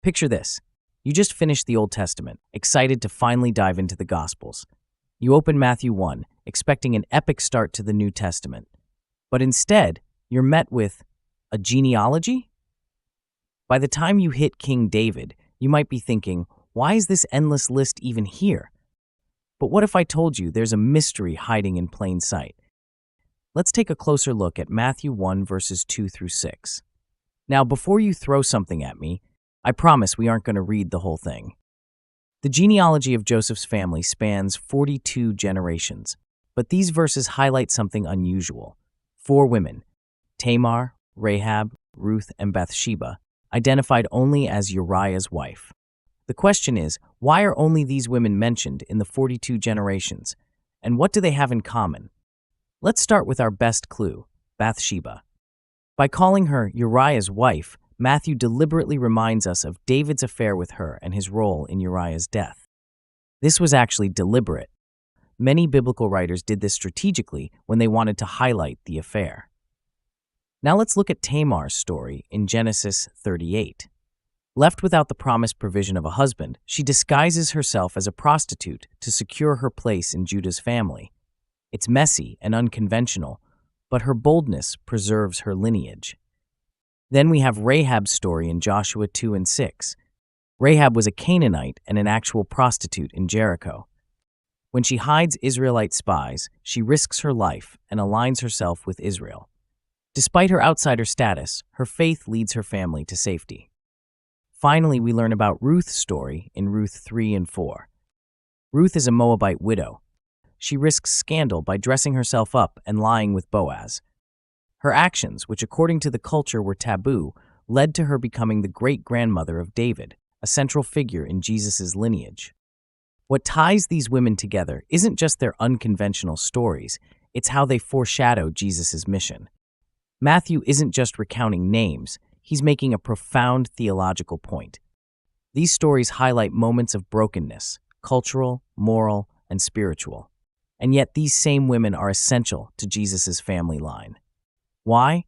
Picture this. You just finished the Old Testament, excited to finally dive into the Gospels. You open Matthew 1, expecting an epic start to the New Testament. But instead, you're met with a genealogy? By the time you hit King David, you might be thinking, why is this endless list even here? But what if I told you there's a mystery hiding in plain sight? Let's take a closer look at Matthew 1 verses 2 through 6. Now, before you throw something at me, I promise we aren't going to read the whole thing. The genealogy of Joseph's family spans 42 generations, but these verses highlight something unusual. 4 women, Tamar, Rahab, Ruth, and Bathsheba, identified only as Uriah's wife. The question is, why are only these women mentioned in the 42 generations, and what do they have in common? Let's start with our best clue, Bathsheba. By calling her Uriah's wife, Matthew deliberately reminds us of David's affair with her and his role in Uriah's death. This was actually deliberate. Many biblical writers did this strategically when they wanted to highlight the affair. Now let's look at Tamar's story in Genesis 38. Left without the promised provision of a husband, she disguises herself as a prostitute to secure her place in Judah's family. It's messy and unconventional, but her boldness preserves her lineage. Then we have Rahab's story in Joshua 2 and 6. Rahab was a Canaanite and an actual prostitute in Jericho. When she hides Israelite spies, she risks her life and aligns herself with Israel. Despite her outsider status, her faith leads her family to safety. Finally, we learn about Ruth's story in Ruth 3 and 4. Ruth is a Moabite widow. She risks scandal by dressing herself up and lying with Boaz. Her actions, which according to the culture were taboo, led to her becoming the great-grandmother of David, a central figure in Jesus' lineage. What ties these women together isn't just their unconventional stories, it's how they foreshadow Jesus' mission. Matthew isn't just recounting names, he's making a profound theological point. These stories highlight moments of brokenness, cultural, moral, and spiritual. And yet these same women are essential to Jesus' family line. Why?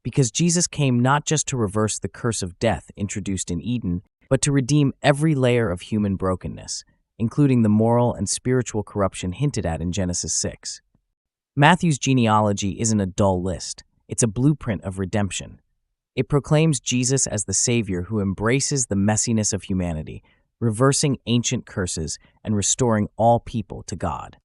Because Jesus came not just to reverse the curse of death introduced in Eden, but to redeem every layer of human brokenness, including the moral and spiritual corruption hinted at in Genesis 6. Matthew's genealogy isn't a dull list. It's a blueprint of redemption. It proclaims Jesus as the Savior who embraces the messiness of humanity, reversing ancient curses and restoring all people to God.